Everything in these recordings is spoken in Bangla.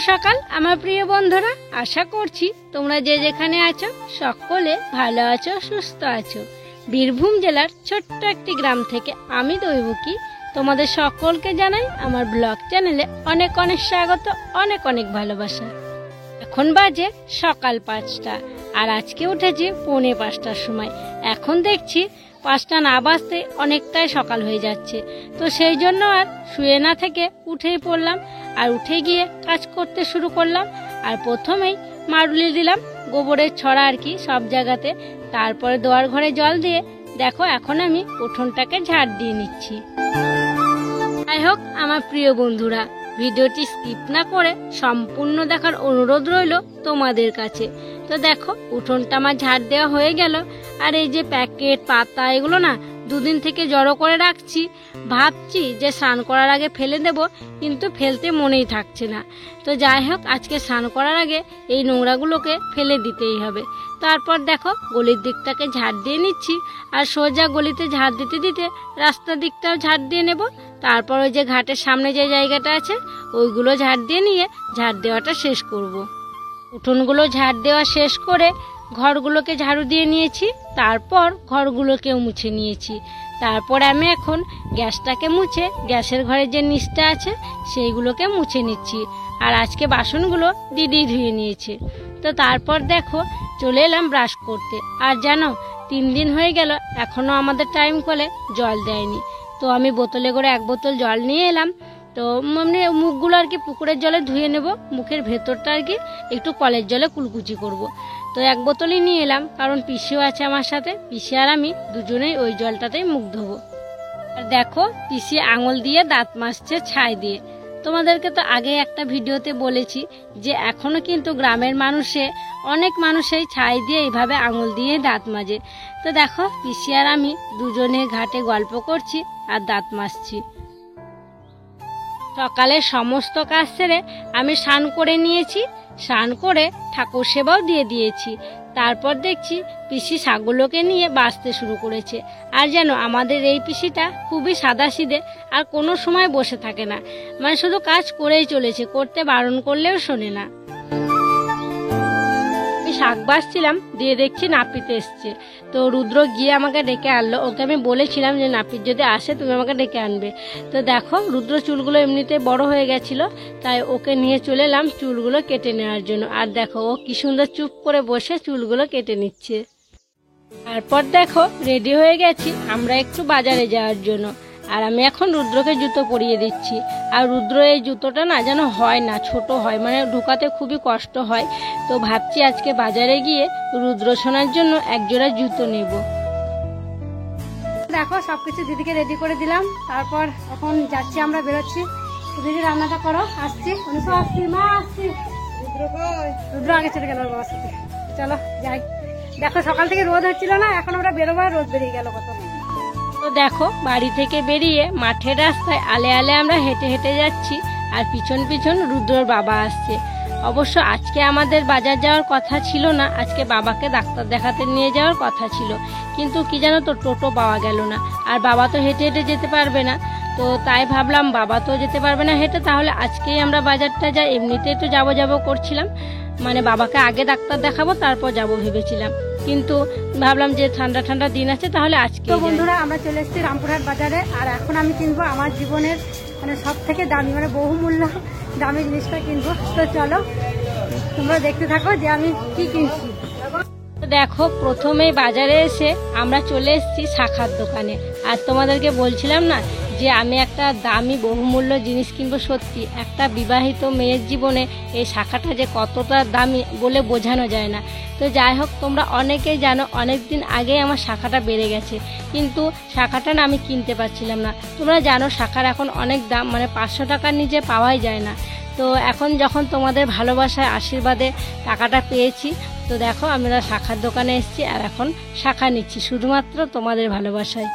সকাল আমার প্রিয় বন্ধুরা, আশা করছি তোমরা যে যেখানে আছো সকলে ভালো আছো, সুস্থ আছো। বীরভূম জেলার ছোট্ট একটি গ্রাম থেকে আমি দৈবকী তোমাদের সকলকে জানাই আমার ব্লগ চ্যানেলে অনেক অনেক স্বাগত, অনেক অনেক ভালোবাসা। এখন বাজে সকাল 5টা আর আজকে উঠেছি 4:45টার সময়। এখন দেখছি 5টা না বাজতে অনেকটাই সকাল হয়ে যাচ্ছে, তো সেই জন্য আর শুয়ে না থেকে উঠেই পড়লাম আর উঠে গিয়ে কাজ করতে শুরু করলাম। আর প্রথমেই মারুলি দিলাম গোবরের ছড়া আর কি সব জায়গাতে, তারপরে দোয়ার ঘরে জল দিয়ে দেখো এখন আমি উঠোনটাকে ঝাড় দিয়ে নিচ্ছি। যাই হোক আমার প্রিয় বন্ধুরা, ভিডিওটি স্কিপ না করে সম্পূর্ণ দেখার অনুরোধ রইল তোমাদের কাছে। তো দেখো উঠোনটা আমার ঝাড় দেওয়া হয়ে গেল, আর এই যে প্যাকেট পাতা এগুলো না দুদিন থেকে জড়ো করে রাখছি, ভাবছি যে স্নান করার আগে ফেলে দেব, কিন্তু ফেলতে মনেই থাকছে না। তো যাই হোক আজকে স্নান করার আগে এই নোংরাগুলোকে ফেলে দিতেই হবে। তারপর দেখো গলির দিকটাকে ঝাড় দিয়ে নিচ্ছি, আর সোজা গলিতে ঝাড় দিতে দিতে রাস্তার দিকটাও ঝাড় দিয়ে নেব। তারপর ওই যে ঘাটের সামনে যে জায়গাটা আছে ওইগুলো ঝাড় দিয়ে নিয়ে ঝাড় দেওয়াটা শেষ করব। উঠোনগুলো ঝাড় দেওয়া শেষ করে ঘরগুলোকে ঝাড়ু দিয়ে নিয়েছি, তারপর ঘরগুলোকেও মুছে নিয়েছি। তারপর আমি এখন গ্যাসটাকে মুছে গ্যাসের ঘরের যে নিচটা আছে সেইগুলোকে মুছে নিচ্ছি। আর আজকে বাসনগুলো দিদি ধুয়ে নিয়েছে। তো তারপর দেখো চলে এলাম ব্রাশ করতে। আর জানো 3 দিন হয়ে গেল এখনো আমাদের টাইম কলে জল দেয়নি। তো আমি বোতলে করে 1 বোতল জল নিয়ে এলাম। তো মানে মুখগুলো আর কি পুকুরের জলে ধুয়ে নেব, মুখের ভেতরটা আর কি একটু কলের জলে কুলকুচি করব। তো 1 বোতলই নিয়ে এলাম, কারণ পিসিও আছে আমার সাথে, পিসি আর আমি দুজনেই ওই জলটাতেই মুখ ধোবো। আর দেখো পিসি আঙুল দিয়ে দাঁত মাজছে ছাই দিয়ে। তোমাদেরকে তো আগে একটা ভিডিওতে বলেছি যে এখনো কিন্তু গ্রামের অনেক মানুষই ছাই দিয়ে এইভাবে আঙুল দিয়ে দাঁত মাজে। তো দেখো পিসি আর আমি দুজনে ঘাটে গল্প করছি আর দাঁত মাজছি। সকালে সমস্ত কাজ সেরে আমি স্নান করে নিয়েছি, স্নান করে ঠাকুর সেবাও দিয়ে দিয়েছি। তারপর দেখছি পিসি শাকগুলোকে নিয়ে বাছতে শুরু করেছে। আর যেন আমাদের এই পিসিটা খুবই সাদাসিধে আর কোনো সময় বসে থাকে না, মানে শুধু কাজ করেই চলেছে, করতে বারণ করলেও শোনে না। শাক বাছছিলাম দিয়ে দেখছি নাপিত এসছে। তো রুদ্র গিয়ে আমাকে ডেকে আনলো, ওকে আমি বলেছিলাম যে নাপিত যদি আসে তুমি আমাকে ডেকে আনবে। তো দেখো রুদ্র চুলগুলো এমনিতে বড় হয়ে গেছিল, তাই ওকে নিয়ে চলে এলাম চুলগুলো কেটে নেওয়ার জন্য। আর দেখো ও কি সুন্দর চুপ করে বসে চুলগুলো কেটে নিচ্ছে। তারপর দেখো রেডি হয়ে গেছি আমরা একটু বাজারে যাওয়ার জন্য। আর আমি এখন রুদ্রকে জুতো পরিয়ে দিচ্ছি। আর রুদ্র এই জুতোটা না যেন হয় না, ছোট হয়, মানে ঢোকাতে খুবই কষ্ট হয়। তো ভাবছি আজকে বাজারে গিয়ে রুদ্র সোনার জন্য 1 জোড়া জুতো নেব। দেখো সবকিছু দিদিকে রেডি করে দিলাম, তারপর এখন যাচ্ছি আমরা, বেরোচ্ছি। দিদি রান্নাটা করো, আসছি। আসছি মা, আসছি। রুদ্র আগে চলে গেল বাবার সাথে, চলো যাই। দেখো সকাল থেকে রোদ হচ্ছিল না, এখন আমরা বেরোবার রোদ বেরিয়ে গেল কত। তো দেখো বাড়ি থেকে বেরিয়ে মাঠের রাস্তায় আলে আলে আমরা হেঁটে হেঁটে যাচ্ছি, আর পিছন পিছন রুদ্রর বাবা আসছে। অবশ্য আজকে আমাদের বাজার যাওয়ার কথা ছিল না, আজকে বাবাকে ডাক্তার দেখাতে নিয়ে যাওয়ার কথা ছিল, কিন্তু কি জানো তো টোটো পাওয়া গেল না। আর বাবা তো হেঁটে হেঁটে যেতে পারবে না, তো তাই ভাবলাম বাবা তো যেতে পারবে না হেঁটে, তাহলে আজকেই আমরা বাজারটা যাই। এমনিতেই তো যাবো করছিলাম, মানে বাবাকে আগে ডাক্তার দেখাবো তারপর যাব ভেবেছিলাম, কিন্তু ভাবলাম যে ঠান্ডা ঠান্ডা দিন আছে তাহলে আজকে। তো বন্ধুরা আমরা চলে এসেছি রামপুরহাট বাজারে, আর এখন আমি কিনবো আমার জীবনের মানে সব থেকে দামি, মানে বহুমূল্য দামি জিনিসটা কিনবো। তো চলো তোমরা দেখতে থাকো যে আমি কি কিনছি। দেখো প্রথমেই বাজারে এসে আমরা চলে এসেছি শাখার দোকানে। আর তোমাদেরকে বলছিলাম না যে আমি একটা দামি বহুমূল্য জিনিস কিনবো। সত্যি একটা বিবাহিত মেয়ের জীবনে এই শাখাটা যে কতটা দামি বলে বোঝানো যায় না। তো যাই হোক তোমরা অনেকেই জানো অনেক দিন আগেই আমার শাখাটা বেড়ে গেছে, কিন্তু শাখাটা না আমি কিনতে পারছিলাম না। তোমরা জানো শাখার এখন অনেক দাম, মানে 500 টাকার নিচে পাওয়াই যায় না। তো এখন যখন তোমাদের ভালোবাসায় আশীর্বাদে টাকাটা পেয়েছি, তো দেখো আমরা শাখার দোকানে এসেছি আর এখন শাখা নিচ্ছি শুধুমাত্র তোমাদের ভালোবাসায়।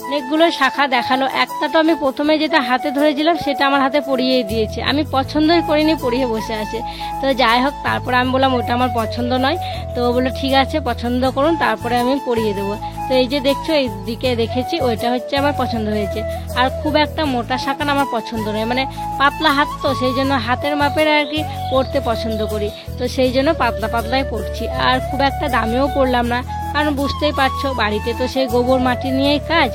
অনেকগুলো শাখা দেখালো, একটা তো আমি প্রথমে যেটা হাতে ধরেছিলাম সেটা আমার হাতে পরিয়ে দিয়েছে, আমি পছন্দই করিনি, পরিয়ে বসে আছে। তো যাই হোক তারপরে আমি বললাম ওটা আমার পছন্দ নয়। তো বললো ঠিক আছে পছন্দ করুন তারপরে আমি পরিয়ে দেবো। তো তো এই যে দেখছো এই দিকে রেখেছি, ওইটা হচ্ছে আমার পছন্দ হয়েছে। আর খুব একটা মোটা শাঁখা আমার পছন্দ নয়, মানে পাতলা হাত তো সেই জন্য হাতের মাপের আর কি পরতে পছন্দ করি, তো সেই জন্য পাতলা পাতলাই পরছি। আর খুব একটা দামেও পড়লাম না, কারণ বুঝতেই পারছো বাড়িতে তো সেই গোবর মাটি নিয়েই কাজ,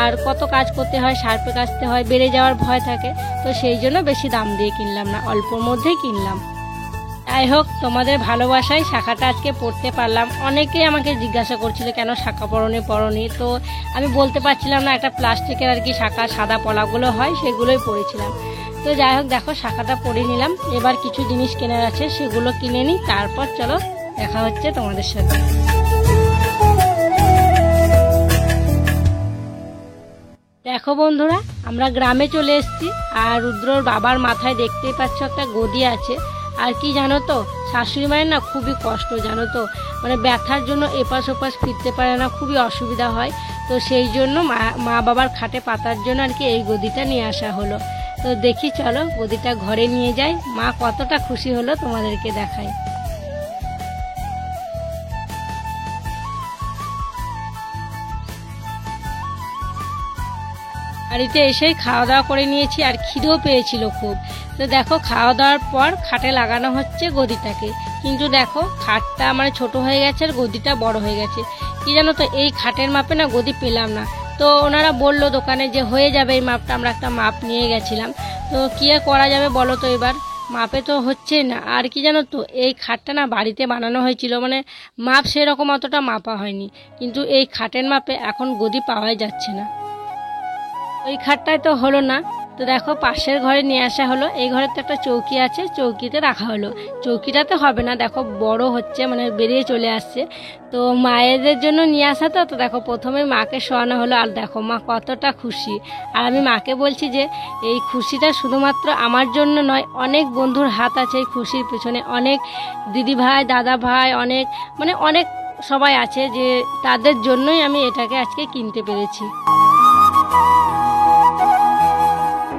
আর কত কাজ করতে হয়, সার্পে কাচতে হয়, বেড়ে যাওয়ার ভয় থাকে, তো সেই জন্য বেশি দাম দিয়ে কিনলাম না, অল্পর মধ্যেই কিনলাম। যাই হোক, তোমাদের ভালোবাসায় শাখাটা আজকে পড়তে পারলাম। অনেকেই আমাকে জিজ্ঞাসা করছিল কেন শাখা পরনি, তো আমি বলতে পারছিলাম না, একটা প্লাস্টিকের আর কি শাখা সাদা পলাগুলো হয় সেগুলোই পরেছিলাম। তো যাই হোক, দেখো শাখাটা পরে নিলাম। এবার কিছু জিনিস কেনার আছে, সেগুলো কিনে নিই, তারপর চলো দেখা হচ্ছে তোমাদের সাথে। দেখো বন্ধুরা, আমরা গ্রামে চলে এসেছি, আর রুদ্রর বাবার মাথায় দেখতেই পাচ্ছ একটা গদি আছে। আর কি জানো তো, শাশুড়ি মায়ের না খুবই কষ্ট জানো তো, মানে ব্যথার জন্য এপাশ ওপাশ ফিরতে পারে না, খুবই অসুবিধা হয়। তো সেই জন্য মা বাবার খাটে পাতার জন্য আর কি এই গদিটা নিয়ে আসা হলো। তো দেখি চলো গদিটা ঘরে নিয়ে যাই, মা কতটা খুশি হলো তোমাদেরকে দেখাই। বাড়িতে এসেই খাওয়া দাওয়া করে নিয়েছি, আর খিদেও পেয়েছিল খুব। তো দেখো খাওয়া দাওয়ার পর খাটে লাগানো হচ্ছে গদিটাকে, কিন্তু দেখো খাটটা মানে ছোট হয়ে গেছে আর গদিটা বড় হয়ে গেছে। কি জানো তো, এই খাটের মাপে না গদি পেলাম না, তো ওনারা বললো দোকানে যে হয়ে যাবে এই মাপটা, আমরা একটা মাপ নিয়ে গেছিলাম। তো কি আর করা যাবে বলো তো, এবার মাপে তো হচ্ছে না। আর কি জানো তো, এই খাটটা না বাড়িতে বানানো হয়েছিল, মানে মাপ সেরকম অতটা মাপা হয়নি, কিন্তু এই খাটের মাপে এখন গদি পাওয়াই যাচ্ছে না। ওই খাটটায় তো হলো না, তো দেখো পাশের ঘরে নিয়ে আসা হলো। এই ঘরে তো একটা চৌকি আছে, চৌকিতে রাখা হলো। চৌকিটাতে হবে না, দেখো বড় হচ্ছে, মানে বেরিয়ে চলে আসছে। তো মায়েদের জন্য নিয়ে আসা তো, তো দেখো প্রথমে মাকে শোয়ানো হলো, আর দেখো মা কতটা খুশি। আর আমি মাকে বলছি যে এই খুশিটা শুধুমাত্র আমার জন্য নয়, অনেক বন্ধুর হাত আছে এই খুশির পেছনে, অনেক দিদি ভাই, দাদা ভাই, অনেক মানে অনেক সবাই আছে, যে তাদের জন্যই আমি এটাকে আজকে কিনতে পেরেছি।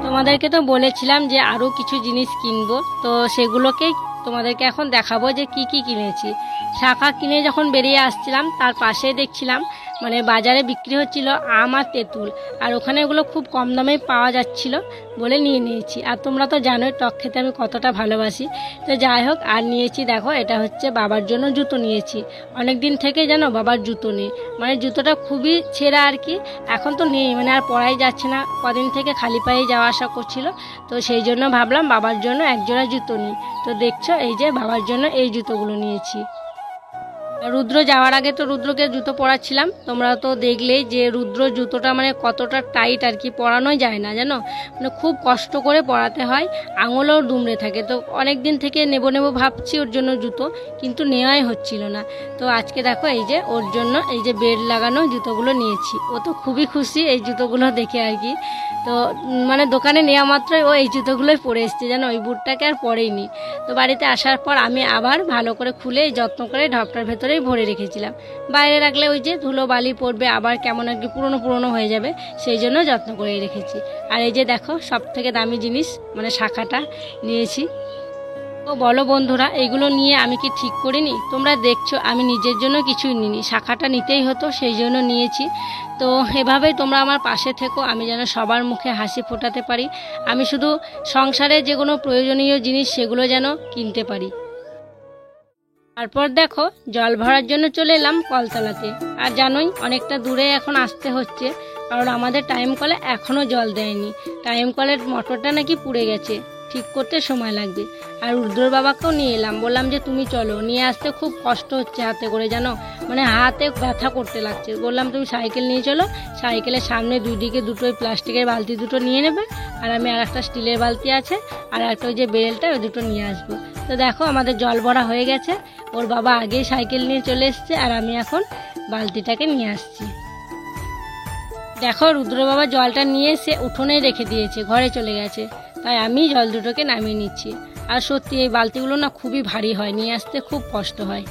তোমাদেরকে তো বলেছিলাম যে আরও কিছু জিনিস কিনবো, তো সেগুলোকেই তোমাদেরকে এখন দেখাবো যে কি কি কিনেছি। শাখা কিনে যখন বেরিয়ে আসছিলাম, তার পাশে দেখছিলাম মানে বাজারে বিক্রি হচ্ছিল আম আর তেঁতুল, আর ওখানে ওগুলো খুব কম দামে পাওয়া যাচ্ছিল বলে নিয়ে নিয়েছি। আর তোমরা তো জানোই টক খেতে আমি কতটা ভালোবাসি। তো যাই হোক, আর নিয়েছি দেখো, এটা হচ্ছে বাবার জন্য জুতো নিয়েছি। অনেক দিন থেকে জানো বাবার জুতো নেই, মানে জুতোটা খুবই ছেঁড়া আর কি, এখন তো নেই, মানে আর পরাই যাচ্ছে না, কদিন থেকে খালি পায়ে যাওয়া আসা করছিল। তো সেই জন্য ভাবলাম বাবার জন্য একজোড়া জুতো নিই। তো দেখছো এই যে বাবার জন্য এই জুতোগুলো নিয়েছি। রুদ্র যাওয়ার আগে তো রুদ্রকে জুতো পরাচ্ছিলাম, তোমরা তো দেখলেই যে রুদ্র জুতোটা মানে কতটা টাইট আর কি, পরানোই যায় না জানো, মানে খুব কষ্ট করে পরাতে হয়, আঙুলও দুমড়ে থাকে। তো অনেক দিন থেকে নেব ভাবছি ওর জন্য জুতো, কিন্তু নেওয়াই হচ্ছিল না। তো আজকে দেখো এই যে ওর জন্য এই যে বেল্ট লাগানো জুতোগুলো নিয়েছি। ও তো খুবই খুশি এই জুতোগুলো দেখে আর কি। তো মানে দোকানে নেওয়া মাত্রই ও এই জুতোগুলোই পরে এসছে, যেন ওই বুটটাকে আর পরেইনি। তো বাড়িতে আসার পর আমি আবার ভালো করে খুলে যত্ন করে ঢপটার ভেতরেই ভরে রেখেছিলাম। বাইরে রাখলে ওই যে ধুলো বালি পড়বে, আবার কেমন আর কি পুরনো হয়ে যাবে, সেই জন্য যত্ন করে রেখেছি। আর এই যে দেখো সব থেকে দামি জিনিস মানে শাখাটা নিয়েছি। তো বলো বন্ধুরা, এইগুলো নিয়ে আমি কি ঠিক করিনি? তোমরা দেখছো আমি নিজের জন্য কিছুই নিইনি, শাখাটা নিতেই হতো সেই জন্য নিয়েছি। তো এভাবেই তোমরা আমার পাশে থেকো, আমি যেন সবার মুখে হাসি ফোটাতে পারি, আমি শুধু সংসারে যে কোনো প্রয়োজনীয় জিনিস সেগুলো যেন কিনতে পারি। তারপর দেখো জল ভরার জন্য চলে এলাম কলতলাতে। আর জানোই অনেকটা দূরে এখন আসতে হচ্ছে, কারণ আমাদের টাইম কলে এখনও জল দেয়নি। টাইম কলের মোটরটা নাকি পুড়ে গেছে, ঠিক করতে সময় লাগবে। আর রুদ্রর বাবাকেও নিয়ে এলাম, বললাম যে তুমি চলো, নিয়ে আসতে খুব কষ্ট হচ্ছে হাতে করে জানো, মানে হাতে ব্যথা করতে লাগছে। বললাম তুমি সাইকেল নিয়ে চলো, সাইকেলের সামনে দুই দিকে দুটোই প্লাস্টিকের বালতি দুটো নিয়ে নেবে, আর আমি আর একটা স্টিলের বালতি আছে, আর একটা ওই যে বেলটা, ওই দুটো নিয়ে আসবো। তো দেখো আমাদের জল ভরা হয়ে গেছে, ওর বাবা আগেই সাইকেল নিয়ে চলে এসছে, আর আমি এখন বালতিটাকে নিয়ে আসছি। দেখো রুদ্র বাবা জলটা নিয়ে এসে উঠোনেই রেখে দিয়েছে, ঘরে চলে গেছে, তাই আমি জল দুটোকে নামিয়ে নিচ্ছি। আর সত্যি এই বালতিগুলো না খুবই ভারী হয়, নিয়ে আসতে খুব কষ্ট হয়।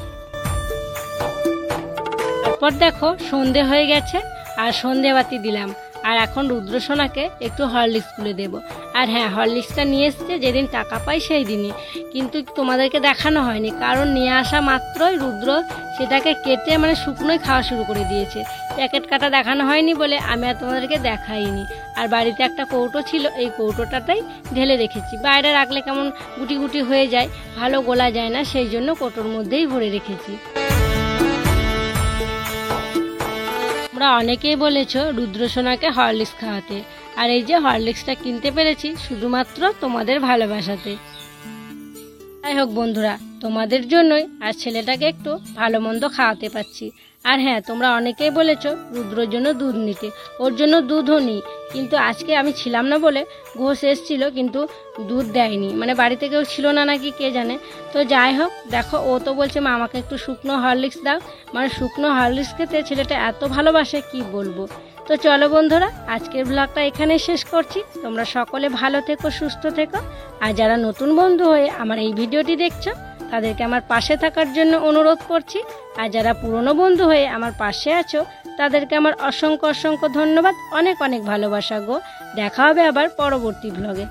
তারপর দেখো সন্ধে হয়ে গেছে, আর সন্ধে বাতি দিলাম, আর এখন রুদ্র সোনাকে একটু হরলিক্স গুলে দেবো। আর হ্যাঁ, হরলিক্সটা নিয়ে এসছে যেদিন টাকা পাই সেই দিনই, কিন্তু তোমাদেরকে দেখানো হয়নি, কারণ নিয়ে আসা মাত্রই রুদ্র সেটাকে কেটে মানে শুকনোই খাওয়া শুরু করে দিয়েছে। প্যাকেট কাটা দেখানো হয়নি বলে আমি আর তোমাদেরকে দেখাইনি। আর বাড়িতে একটা কৌটো ছিল, এই কৌটোটাতেই ঢেলে রেখেছি। বাইরে রাখলে কেমন গুটি গুটি হয়ে যায়, ভালো গোলা যায় না, সেই জন্য কৌটোর মধ্যেই ভরে রেখেছি। তোমরা অনেকেই বলেছো রুদ্রসোনাকে হরলিক্স খাওয়াতে, আর এই যে হরলিক্সটা কিনতে পেরেছি শুধুমাত্র তোমাদের ভালোবাসাতে। যাই হোক বন্ধুরা, তোমাদের জন্যই আর ছেলেটাকে একটু ভালো মন্দ খাওয়াতে পারছি। আর হ্যাঁ, তোমরা অনেকেই বলেছো রুদ্রর জন্য দুধ নিতে, ওর জন্য দুধও নিই, কিন্তু আজকে আমি ছিলাম না বলে ঘোষ এসেছিলো, কিন্তু দুধ দেয়নি, মানে বাড়িতে কেউ ছিল না নাকি কে জানে। তো যাই হোক, দেখো ও তো বলছে মা আমাকে একটু শুকনো হরলিক্স দাও, মানে শুকনো হরলিক্স খেতে ছেলেটা এত ভালোবাসে কি বলবো। তো চলো বন্ধুরা, আজকের ব্লগটা এখানে শেষ করছি। তোমরা সকলে ভালো থেকো, সুস্থ থেকো। আর যারা নতুন বন্ধু হয়ে আমার এই ভিডিওটি দেখছো তাদেরকে আমার পাশে থাকার জন্য অনুরোধ করছি। আর যারা পুরনো বন্ধু হয়ে আমার পাশে আছো তাদেরকে আমার অসংখ্য অসংখ্য ধন্যবাদ, অনেক অনেক ভালোবাসা গো। দেখা হবে আবার পরবর্তী ব্লগে।